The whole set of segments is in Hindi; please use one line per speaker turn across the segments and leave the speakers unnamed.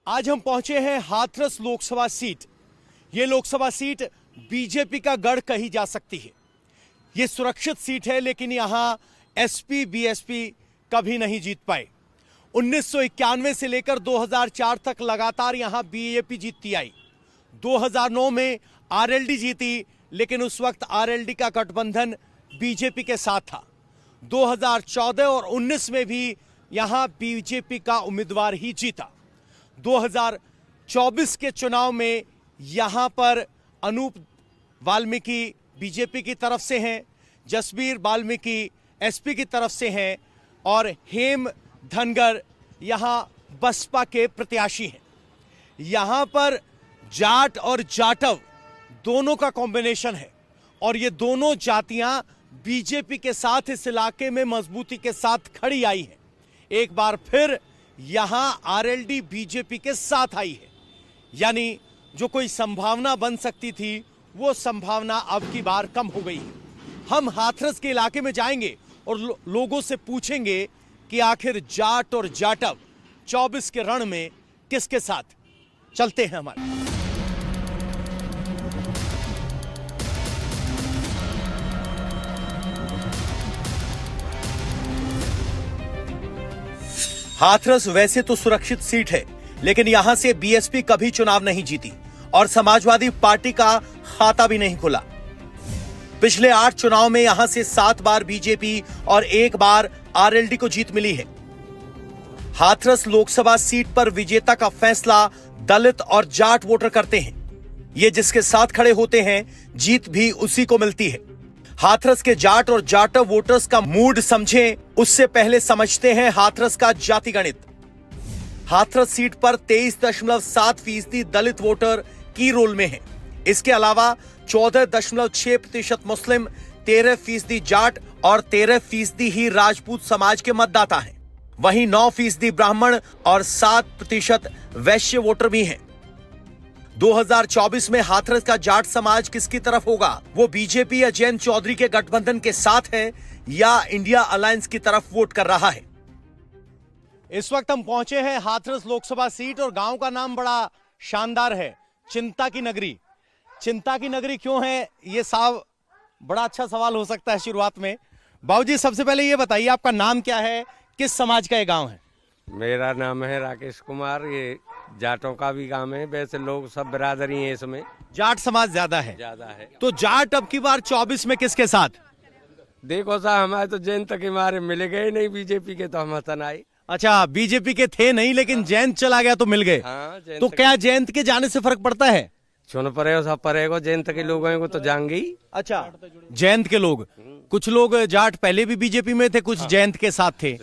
आज हम पहुंचे हैं हाथरस लोकसभा सीट। ये लोकसभा सीट बीजेपी का गढ़ कही जा सकती है। ये सुरक्षित सीट है, लेकिन यहां एसपी बीएसपी कभी नहीं जीत पाए। 1991 से लेकर 2004 तक लगातार यहां बीजेपी जीतती आई। 2009 में आरएलडी जीती, लेकिन उस वक्त आरएलडी का गठबंधन बीजेपी के साथ था। 2014 और 19 में भी यहां बीजेपी का उम्मीदवार ही जीता। 2024 के चुनाव में यहां पर अनूप वाल्मीकि बीजेपी की तरफ से हैं, जसबीर वाल्मीकि एसपी की तरफ से हैं और हेम धनगर यहां बसपा के प्रत्याशी हैं। यहां पर जाट और जाटव दोनों का कॉम्बिनेशन है और ये दोनों जातियां बीजेपी के साथ इस इलाके में मजबूती के साथ खड़ी आई हैं। एक बार फिर यहां आरएलडी बीजेपी के साथ आई है, यानी जो कोई संभावना बन सकती थी वो संभावना अब की बार कम हो गई है। हम हाथरस के इलाके में जाएंगे और लोगों से पूछेंगे कि आखिर जाट और जाटव 24 के रण में किसके साथ। चलते हैं हमारे। हाथरस वैसे तो सुरक्षित सीट है, लेकिन यहां से बीएसपी कभी चुनाव नहीं जीती और समाजवादी पार्टी का खाता भी नहीं खुला। पिछले 8 चुनाव में यहां से 7 बार बीजेपी और 1 बार आरएलडी को जीत मिली है। हाथरस लोकसभा सीट पर विजेता का फैसला दलित और जाट वोटर करते हैं। ये जिसके साथ खड़े होते हैं, जीत भी उसी को मिलती है। हाथरस के जाट और जाटव वोटर्स का मूड समझें, उससे पहले समझते हैं हाथरस का जाति गणित। हाथरस सीट पर 23.7% दलित वोटर की रोल में हैं। इसके अलावा 14.6% मुस्लिम, 13% जाट और 13% ही राजपूत समाज के मतदाता हैं। वहीं 9% ब्राह्मण और 7% वैश्य वोटर भी हैं। 2024 में हाथरस का जाट समाज किसकी तरफ होगा? वो बीजेपी या जयंत चौधरी के गठबंधन के साथ है या इंडिया अलायंस की तरफ वोट कर रहा है? इस वक्त हम पहुंचे हैं हाथरस लोकसभा सीट और गांव का नाम बड़ा शानदार है, चिंता की नगरी। चिंता की नगरी क्यों है, ये साहब बड़ा अच्छा सवाल हो सकता है शुरुआत में। बाबूजी, सबसे पहले ये बताइए आपका नाम क्या है, किस समाज का ये गांव है?
मेरा नाम है राकेश कुमार। ये जाटों का भी गांव है। वैसे लोग सब बिरादरी हैं इसमें,
जाट समाज ज्यादा है।
तो
जाट अब की बार 24 में किसके साथ?
देखो साहब, हमारे तो जयंत के मारे मिल गए नहीं बीजेपी के, तो हम हसन आए।
अच्छा, बीजेपी के थे नहीं, लेकिन जयंत चला गया तो मिल गए।
हाँ,
तो क्या जयंत के जाने से फर्क पड़ता है?
सुन पड़े सब पड़ेगा, जयंत के लोगों को तो जाएंगे।
अच्छा, जयंत के लोग, कुछ लोग जाट पहले भी बीजेपी में थे, कुछ जयंत के साथ थे।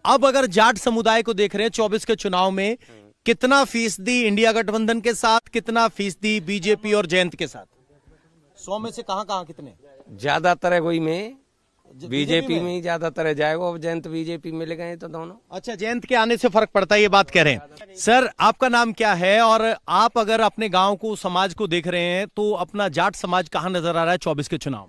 अब अगर जाट समुदाय को देख रहे हैं 24 के चुनाव में, कितना फीसदी इंडिया गठबंधन के साथ, कितना फीसदी बीजेपी और जयंत के साथ? 100 में से कहां कितने?
ज्यादातर कोई में बीजेपी में ही ज्यादातर जाएगा। अब जयंत बीजेपी मिल गए तो दोनों।
अच्छा, जयंत के आने से फर्क पड़ता है, ये बात कह रहे हैं। सर, आपका नाम क्या है और आप अगर अपने गांव को, समाज को देख रहे हैं तो अपना जाट समाज कहां नजर आ रहा है 24 के चुनाव?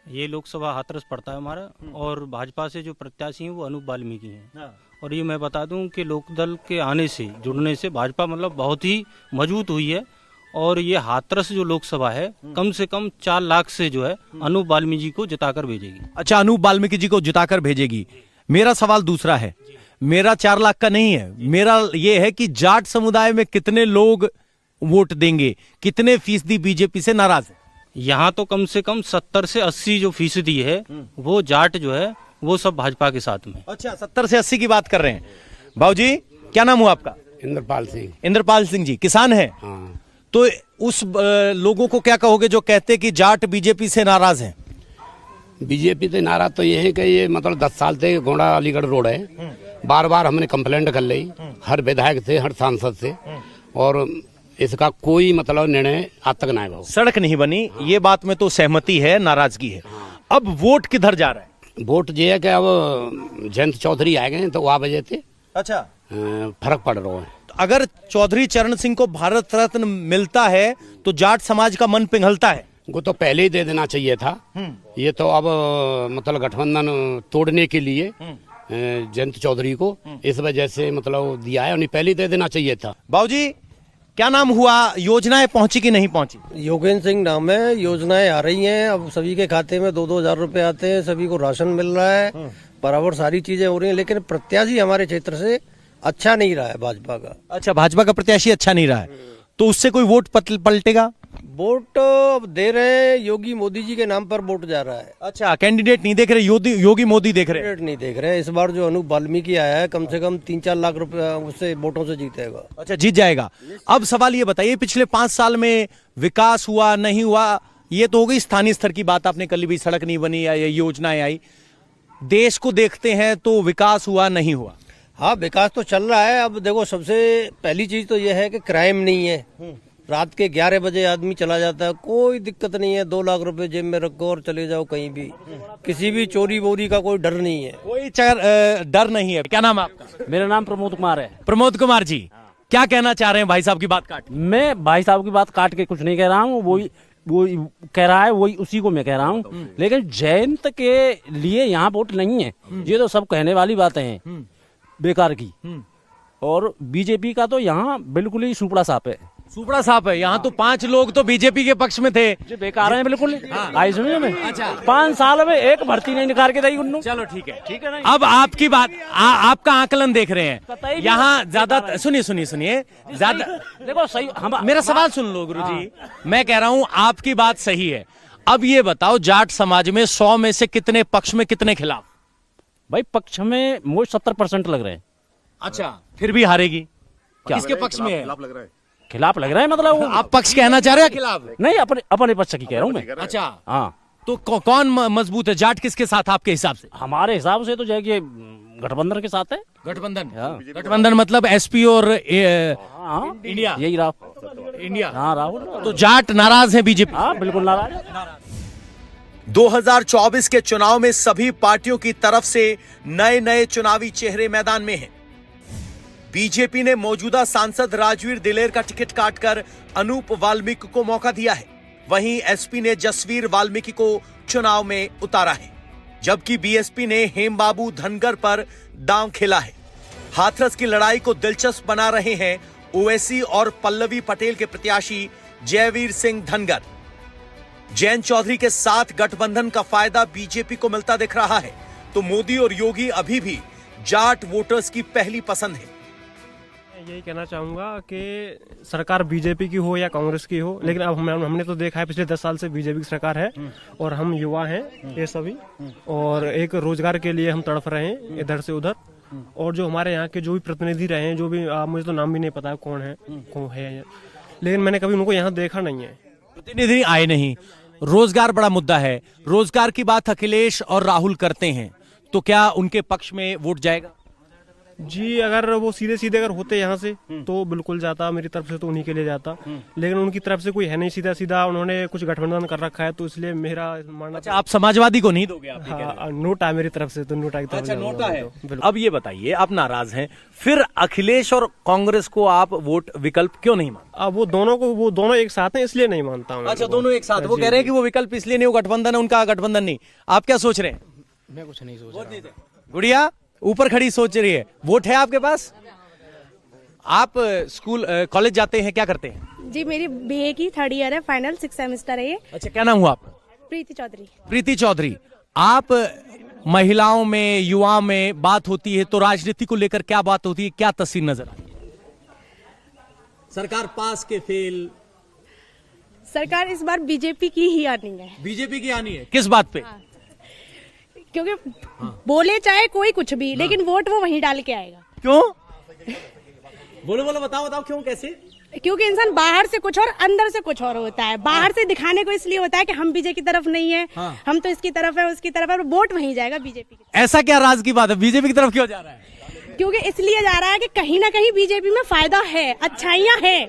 ये लोकसभा हाथरस पड़ता है हमारा, और भाजपा से जो प्रत्याशी हैं वो अनूप वाल्मीकि हैं। और ये मैं बता दूं कि लोकदल के आने से, जुड़ने से भाजपा मतलब बहुत ही मजबूत हुई है। और ये हाथरस जो लोकसभा है, कम से कम 4 लाख से जो है अनूप वाल्मीकि जी को जिताकर भेजेगी।
अच्छा, अनूप वाल्मीकि जी को जिताकर भेजेगी। मेरा सवाल दूसरा है, मेरा 4 लाख का नहीं है, मेरा ये है कि जाट समुदाय में कितने लोग वोट देंगे, कितने फीसदी बीजेपी से नाराज है?
यहाँ तो कम से कम 70 से 80 जो फीसदी है वो जाट जो है वो सब भाजपा के साथ में।
अच्छा, 70 से 80 की बात कर रहे हैं। बाबूजी, क्या नाम हुआ आपका?
इंद्रपाल सिंह।
इंद्रपाल सिंह जी, किसान है?
हाँ।
तो उस लोगों को क्या कहोगे जो कहते हैं कि जाट बीजेपी से नाराज हैं?
बीजेपी से नाराज तो ये है कि ये मतलब 10 साल से गोंडा अलीगढ़ रोड है। बार बार हमने कंप्लेंट कर ली, हर विधायक से, हर सांसद से, और इसका कोई मतलब निर्णय आज तक नहीं हुआ।
सड़क नहीं बनी। हाँ। ये बात में तो सहमति है, नाराजगी है। हाँ। अब वोट किधर जा रहा है?
वोट ये है कि अब जयंत चौधरी आए गए तो वह वजह से
अच्छा
फर्क पड़ रहा है।
अगर चौधरी चरण सिंह को भारत रत्न मिलता है तो जाट समाज का मन पिघलता है।
वो तो पहले ही दे देना चाहिए था। ये तो अब मतलब गठबंधन तोड़ने के लिए जयंत चौधरी को, इस वजह से मतलब दिया है, उन्हें पहले दे देना चाहिए था।
बाबूजी क्या नाम हुआ, योजनाएं पहुंची कि नहीं पहुंची?
योगेंद्र सिंह नाम है। योजनाएं आ रही हैं, अब सभी के खाते में 2-2 हजार रुपए आते हैं, सभी को राशन मिल रहा है, बराबर सारी चीजें हो रही हैं, लेकिन प्रत्याशी हमारे क्षेत्र से अच्छा नहीं रहा है भाजपा का।
अच्छा, भाजपा का प्रत्याशी अच्छा नहीं रहा है, तो उससे कोई वोट पलटेगा?
वोट अब दे रहे हैं, योगी मोदी जी के नाम पर वोट जा रहा है।
अच्छा, कैंडिडेट नहीं देख रहे, योगी मोदी देख रहे।
कैंडिडेट नहीं देख रहे। इस बार जो अनूप वाल्मीकि आया है, कम से कम 3-4 लाख रुपए उससे वोटों से जीतेगा।
अच्छा, जीत जाएगा। अब सवाल ये बताइए, पिछले 5 साल में विकास हुआ नहीं हुआ, ये तो हो गई स्थानीय स्तर की बात, आपने कल भी सड़क नहीं बनी या योजनाएं आई। देश को देखते हैं तो विकास हुआ नहीं हुआ?
हाँ, विकास तो चल रहा है। अब देखो, सबसे पहली चीज तो यह है कि क्राइम नहीं है। रात के 11 बजे आदमी चला जाता है, कोई दिक्कत नहीं है, 2 लाख रुपए जेब में रखो और चले जाओ कहीं भी, किसी भी चोरी वोरी का कोई डर नहीं है।
कोई डर नहीं है। क्या नाम है आपका?
मेरा नाम प्रमोद कुमार है।
प्रमोद कुमार जी, क्या कहना चाह रहे हैं भाई साहब की बात काट?
मैं भाई साहब की बात काट के कुछ नहीं कह रहा हूँ, वो कह रहा है, वही उसी को मैं कह रहा हूँ। लेकिन जयंत के लिए यहाँ वोट नहीं है, ये तो सब कहने वाली बातें हैं बेकार की। और बीजेपी का तो यहाँ बिल्कुल ही सुपड़ा साफ है।
सुपड़ा साहब है यहाँ तो 5 लोग तो बीजेपी के पक्ष में थे,
जो बेकार है बिल्कुल। आई सुनिए में 5 साल में एक भर्ती नहीं निकाल के दी उन्होंने।
चलो ठीक है ना। अब आपकी बात, आपका आकलन देख रहे हैं यहाँ ज्यादा। सुनिए ज्यादा
देखो सही,
मेरा सवाल सुन लो गुरुजी। मैं कह रहा हूँ आपकी बात सही है। अब ये बताओ, जाट समाज में 100 में से कितने पक्ष में, कितने खिलाफ?
भाई पक्ष में मुझे 70% लग रहे हैं।
अच्छा, फिर भी हारेगी? किसके पक्ष में है?
खिलाफ लग रहा है, मतलब
आप पक्ष कहना चाह रहे हैं खिलाफ?
नहीं, अपने पक्ष की कह रहा हूँ मैं।
अच्छा,
हाँ,
तो कौन मजबूत है? जाट किसके साथ आपके हिसाब से?
हमारे हिसाब से तो जाके गठबंधन के साथ है।
गठबंधन?
हाँ।
गठबंधन मतलब एसपी और
हाँ,
इंडिया,
यही राहुल।
इंडिया।
हाँ, राहुल।
तो जाट नाराज है बीजेपी?
हाँ, बिल्कुल नाराज है।
2024 के चुनाव में सभी पार्टियों की तरफ से नए चुनावी चेहरे मैदान में हैं। बीजेपी ने मौजूदा सांसद राजवीर दिलेर का टिकट काटकर अनूप वाल्मीकि को मौका दिया है। वहीं एसपी ने जसवीर वाल्मीकि को चुनाव में उतारा है, जबकि बीएसपी ने हेमबाबू धनगर पर दांव खेला है। हाथरस की लड़ाई को दिलचस्प बना रहे हैं ओवैसी और पल्लवी पटेल के प्रत्याशी जयवीर सिंह धनगर। जयंत चौधरी के साथ गठबंधन का फायदा बीजेपी को मिलता दिख रहा है, तो मोदी और योगी अभी भी जाट वोटर्स की पहली पसंद है।
यही कहना चाहूँगा कि सरकार बीजेपी की हो या कांग्रेस की हो, लेकिन अब हमने तो देखा है पिछले 10 साल से बीजेपी की सरकार है और हम युवा हैं ये सभी, और एक रोजगार के लिए हम तड़प रहे हैं इधर से उधर। और जो हमारे यहाँ के जो भी प्रतिनिधि रहे हैं, जो भी मुझे तो नाम भी नहीं पता कौन है, लेकिन मैंने कभी उनको यहाँ देखा नहीं है।
प्रतिनिधि आए नहीं। रोजगार बड़ा मुद्दा है। रोजगार की बात अखिलेश और राहुल करते हैं, तो क्या उनके पक्ष में वोट जाएगा?
जी, अगर वो सीधे सीधे अगर होते यहाँ से तो बिल्कुल जाता, मेरी तरफ से तो उन्हीं के लिए जाता, लेकिन उनकी तरफ से कोई है नहीं, सीधा सीधा उन्होंने कुछ गठबंधन कर रखा है, तो इसलिए मेरा मानना।
अच्छा, आप समाजवादी को नहीं दोगे? आप
हाँ, नोटा मेरी तरफ से, तो नोटा की तरफ।
अच्छा, नोटा है। अब ये बताइए, आप नाराज हैं, फिर अखिलेश और कांग्रेस को आप वोट विकल्प क्यों नहीं मानते?
अब वो दोनों एक साथ हैं, इसलिए नहीं मानता हूँ।
अच्छा, दोनों एक साथ। वो कह रहे हैं कि वो विकल्प इसलिए नहीं, वो गठबंधन है, उनका गठबंधन नहीं। आप क्या सोच रहे हैं?
मैं कुछ नहीं सोच रहा।
गुड़िया ऊपर खड़ी सोच रही है। वोट है आपके पास? आप स्कूल कॉलेज जाते हैं, क्या करते हैं?
जी, मेरी बीए की 3rd ईयर है, फाइनल 6th सेमेस्टर है ये।
अच्छा, क्या नाम हुआ आपका?
प्रीति चौधरी।
प्रीति चौधरी। आप महिलाओं में, युवाओं में बात होती है तो राजनीति को लेकर क्या बात होती है, क्या तस्वीर नजर आती है? सरकार पास के फेल?
सरकार इस बार बीजेपी की ही आनी है।
बीजेपी की आनी है? किस बात पे?
क्योंकि बोले चाहे कोई कुछ भी, लेकिन वोट वो वहीं डाल के आएगा।
क्यों? बोलो बताओ क्यों, कैसे?
क्योंकि इंसान बाहर से कुछ और अंदर से कुछ और होता है। बाहर से दिखाने को इसलिए होता है कि हम बीजेपी की तरफ नहीं है, हम तो इसकी तरफ है, उसकी तरफ है, वोट वहीं जाएगा बीजेपी की।
ऐसा क्या राज की बात है? बीजेपी की तरफ क्यों जा रहा है?
क्योंकि इसलिए जा रहा है कि कहीं ना कहीं बीजेपी में फायदा है, अच्छाइयाँ है।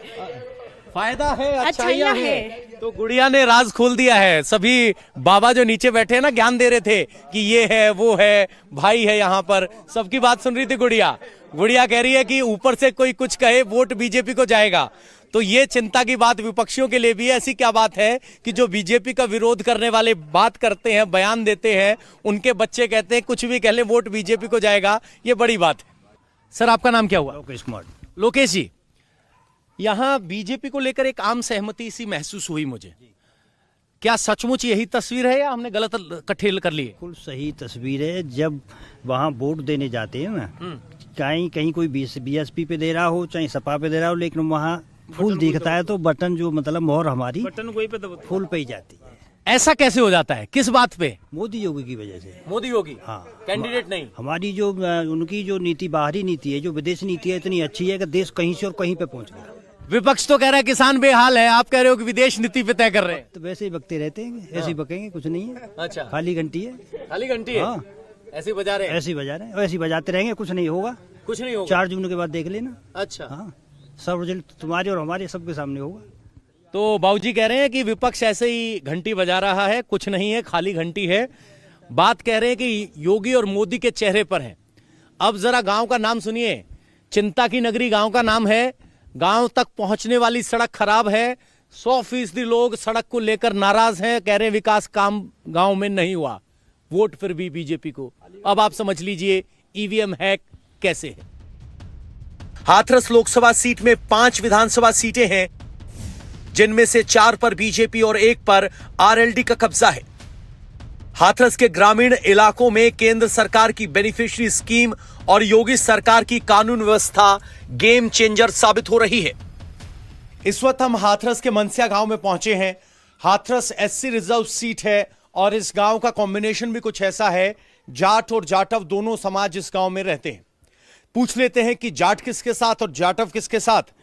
फायदा है,
अच्छाइयाँ है।
तो गुड़िया ने राज खोल दिया है। सभी बाबा जो नीचे बैठे हैं ना, ज्ञान दे रहे थे कि ये है, वो है, भाई है, यहाँ पर सबकी बात सुन रही थी गुड़िया। गुड़िया कह रही है कि ऊपर से कोई कुछ कहे वोट बीजेपी को जाएगा, तो ये चिंता की बात विपक्षियों के लिए भी है। ऐसी क्या बात है कि जो बीजेपी का विरोध करने वाले बात करते हैं, बयान देते हैं, उनके बच्चे कहते हैं कुछ भी कह ले वोट बीजेपी को जाएगा, ये बड़ी बात है। सर आपका नाम क्या हुआ?
लोकेश कुमार।
लोकेश जी, यहाँ बीजेपी को लेकर एक आम सहमति सी महसूस हुई मुझे, क्या सचमुच यही तस्वीर है या हमने गलत कठेल कर ली?
बिल्कुल सही तस्वीर है। जब वहाँ वोट देने जाते हैं ना, चाहे कहीं कोई बीएसपी पे दे रहा हो चाहे सपा पे दे रहा हो, लेकिन वहाँ फूल दिखता है तो बटन जो मतलब मोहर हमारी बटन कोई पे फूल पे ही जाती है।
ऐसा कैसे हो जाता है, किस बात पे?
मोदी योगी की वजह से।
मोदी योगी?
हाँ,
कैंडिडेट नहीं।
हमारी जो उनकी जो नीति, बाहरी नीति है, जो विदेश नीति है, इतनी अच्छी है कि देश कहीं से और कहीं पे पहुँच गया।
विपक्ष तो कह रहा है किसान बेहाल है, आप कह रहे हो कि विदेश नीति पे तय कर रहे हैं।
तो वैसे ही बकते रहते हैं, ऐसे ही बकेंगे, कुछ नहीं है।
अच्छा,
खाली घंटी है।
खाली घंटी है?
हाँ,
ऐसे बजा रहे हैं?
ऐसे ही बजा रहे हैं, ऐसे ही बजाते रहेंगे, कुछ नहीं होगा।
कुछ नहीं होगा।
4 जून के बाद देख लेना।
अच्छा,
हाँ, सब रिजल्ट तुम्हारे और हमारे सबके सामने होगा।
तो बाबूजी कह रहे हैं कि विपक्ष ऐसे ही घंटी बजा रहा है, कुछ नहीं है, खाली घंटी है। बात कह रहे हैं कि योगी और मोदी के चेहरे पर है। अब जरा गांव का नाम सुनिए, चिंता की नगरी गांव का नाम है। गांव तक पहुंचने वाली सड़क खराब है, 100% लोग सड़क को लेकर नाराज हैं, कह रहे हैं विकास काम गांव में नहीं हुआ, वोट फिर भी बीजेपी को। अब आप समझ लीजिए ईवीएम हैक कैसे है। हाथरस लोकसभा सीट में 5 विधानसभा सीटें हैं, जिनमें से 4 पर बीजेपी और 1 पर आरएलडी का कब्जा है। हाथरस के ग्रामीण इलाकों में केंद्र सरकार की बेनिफिशियरी स्कीम और योगी सरकार की कानून व्यवस्था गेम चेंजर साबित हो रही है। इस वक्त हम हाथरस के मनसिया गांव में पहुंचे हैं। हाथरस एससी रिजर्व सीट है और इस गांव का कॉम्बिनेशन भी कुछ ऐसा है, जाट और जाटव दोनों समाज इस गांव में रहते हैं। पूछ लेते हैं कि जाट किसके साथ और जाटव किसके साथ।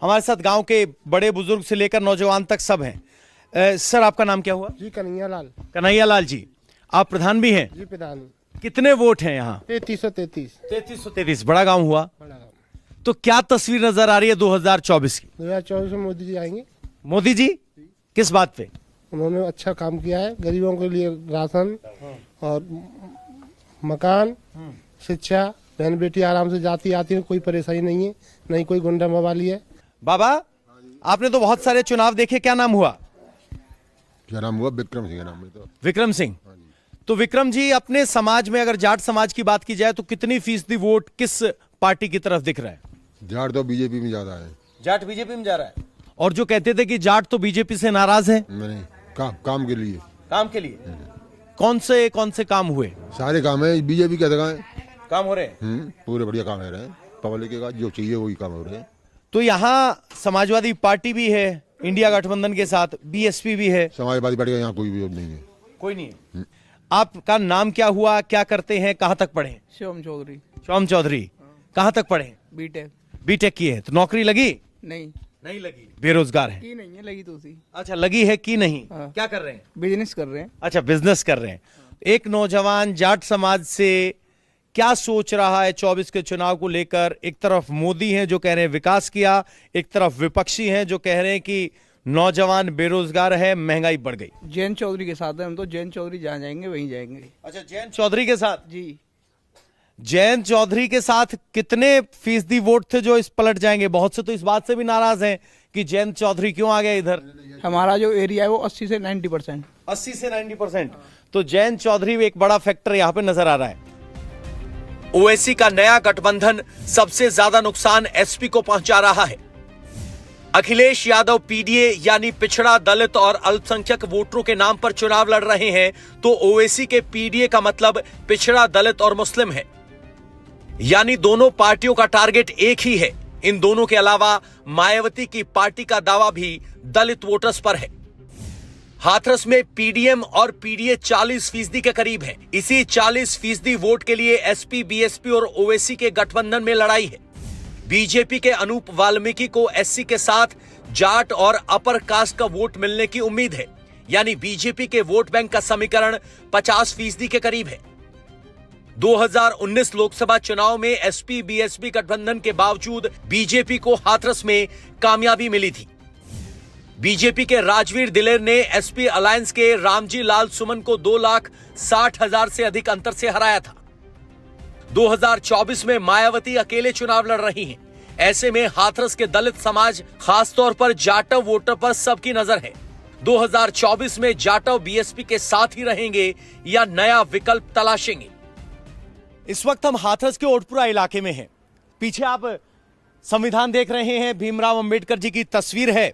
हमारे साथ गांव के बड़े बुजुर्ग से लेकर नौजवान तक सब हैं। सर आपका नाम क्या हुआ?
जी कन्हैया लाल।
कन्हैया लाल जी, आप प्रधान भी हैं?
जी प्रधान।
कितने वोट हैं यहाँ?
3333।
3333, बड़ा गांव हुआ।
बड़ा गाँव।
तो क्या तस्वीर नजर आ रही है 2024 की?
2024 में मोदी जी आएंगे।
मोदी जी किस बात पे?
उन्होंने अच्छा काम किया है, गरीबों के लिए राशन और मकान, शिक्षा, बहन बेटी आराम से जाती आती है, कोई परेशानी नहीं है, नहीं कोई गुंडा मवाली है।
बाबा आपने तो बहुत सारे चुनाव देखे, क्या नाम हुआ?
क्या नाम हुआ? विक्रम सिंह नाम है। तो
विक्रम सिंह। तो विक्रम जी, अपने समाज में अगर जाट समाज की बात की जाए तो कितनी फीसदी वोट किस पार्टी की तरफ दिख रहा है?
जाट तो बीजेपी में ज्यादा है।
जाट बीजेपी में जा रहा है। और जो कहते थे कि जाट तो बीजेपी से नाराज है?
नहीं, काम के लिए।
काम के लिए? कौन से काम हुए?
सारे काम है, बीजेपी का
काम हो रहे हैं।
पूरे बढ़िया काम हो रहे हैं, पब्लिक का जो चाहिए वही काम हो रहे हैं।
तो यहाँ समाजवादी पार्टी भी है इंडिया गठबंधन के साथ, बीएसपी भी है।
समाजवादी पार्टी का यहाँ कोई भी नहीं है।
कोई नहीं है। आपका नाम क्या हुआ, क्या करते हैं, कहाँ तक पढ़े?
श्याम चौधरी।
श्याम चौधरी, कहाँ तक पढ़े?
बीटेक।
बीटेक की है। तो नौकरी लगी?
नहीं
लगी, बेरोजगार है।
की नहीं है, लगी तो उसी।
अच्छा, लगी है कि नहीं?
हाँ।
क्या कर रहे हैं?
बिजनेस कर रहे हैं।
अच्छा, बिजनेस कर रहे हैं। एक नौजवान जाट समाज से क्या सोच रहा है 24 के चुनाव को लेकर? एक तरफ मोदी हैं जो कह रहे हैं विकास किया, एक तरफ विपक्षी हैं जो कह रहे हैं कि नौजवान बेरोजगार है, महंगाई बढ़ गई।
जैन चौधरी के साथ है, हम तो जैन चौधरी जहाँ जाएंगे वहीं जाएंगे।
अच्छा, जैन चौधरी के साथ?
जी।
जैन चौधरी के साथ कितने फीसदी वोट थे जो इस पलट जाएंगे? बहुत से तो इस बात से भी नाराज हैं कि जैन चौधरी क्यों आ गया इधर।
हमारा जो एरिया है वो 80 से 90%।
80 से 90%। तो जैन चौधरी एक बड़ा फैक्टर यहाँ पे नजर आ रहा है। ओवैसी का नया गठबंधन सबसे ज्यादा नुकसान एसपी को पहुंचा रहा है। अखिलेश यादव पीडीए यानी पिछड़ा, दलित और अल्पसंख्यक वोटरों के नाम पर चुनाव लड़ रहे हैं, तो ओवैसी के पीडीए का मतलब पिछड़ा, दलित और मुस्लिम है। यानी दोनों पार्टियों का टारगेट एक ही है। इन दोनों के अलावा मायावती की पार्टी का दावा भी दलित वोटर्स पर है। हाथरस में पीडीएम और पीडीए 40% के करीब है। इसी 40% वोट के लिए एसपी, बीएसपी और ओवैसी के गठबंधन में लड़ाई है। बीजेपी के अनूप वाल्मीकि को एससी के साथ जाट और अपर कास्ट का वोट मिलने की उम्मीद है। यानी बीजेपी के वोट बैंक का समीकरण 50% के करीब है। 2019 लोकसभा चुनाव में एसपी, बीएसपी गठबंधन के बावजूद बीजेपी को हाथरस में कामयाबी मिली थी। बीजेपी के राजवीर दिलेर ने एसपी अलायंस के रामजी लाल सुमन को 2,60,000 से अधिक अंतर से हराया था। 2024 में मायावती अकेले चुनाव लड़ रही हैं। ऐसे में हाथरस के दलित समाज, खासतौर पर जाटव वोटर पर सबकी नजर है। 2024 में जाटव बीएसपी के साथ ही रहेंगे या नया विकल्प तलाशेंगे। इस वक्त हम हाथरस के ओटपुरा इलाके में हैं। पीछे आप संविधान देख रहे हैं, भीमराव अंबेडकर जी की तस्वीर है।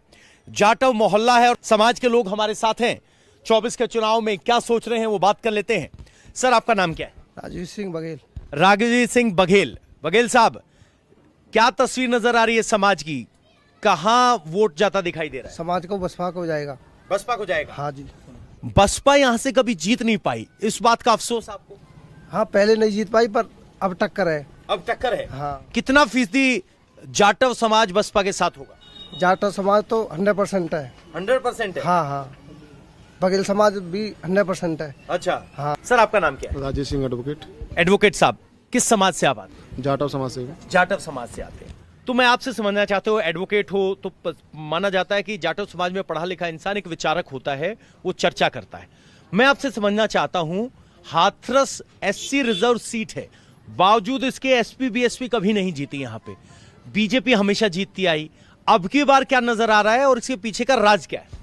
जाटव मोहल्ला है और समाज के लोग हमारे साथ हैं। 24 के चुनाव में क्या सोच रहे हैं वो बात कर लेते हैं। सर, आपका नाम क्या है?
राजीव सिंह बघेल।
राघवी सिंह बघेल। बघेल साहब, क्या तस्वीर नजर आ रही है समाज की? कहां वोट जाता दिखाई दे रहा है?
समाज को बसपा को जाएगा।
बसपा को जाएगा?
हाँ जी।
बसपा यहां से कभी जीत नहीं पाई, इस बात का अफसोस आपको?
हाँ, पहले नहीं जीत पाई पर अब टक्कर है।
अब टक्कर है?
हाँ।
कितना फीसदी जाटव समाज बसपा के साथ होगा?
जाटव समाज तो 100% है।
100% है?
हाँ हाँ, बघेल समाज भी 100% है।
अच्छा।
हाँ।
सर, आपका नाम क्या है?
राजेश सिंह एडवोकेट।
एडवोकेट साहब, किस समाज से आप आते हैं?
जाटव समाज से।
जाटव समाज से आते हैं। तो मैं आपसे समझना चाहता हूँ, एडवोकेट हो तो माना जाता है कि जाटव समाज में पढ़ा लिखा इंसान एक विचारक होता है, वो चर्चा करता है। मैं आपसे समझना चाहता हूँ, हाथरस एससी रिजर्व सीट है, बावजूद इसके एसपी बीएसपी कभी नहीं जीती। यहाँ पे बीजेपी हमेशा जीतती आई। अब की बार क्या नजर आ रहा है और इसके पीछे का राज क्या है?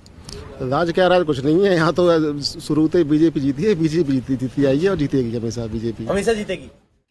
राज क्या राज कुछ नहीं है, यहाँ तो शुरू से बीजेपी जीती है, बीजेपी जीती आई है और जीतेगी हमेशा। बीजेपी
हमेशा जीतेगी।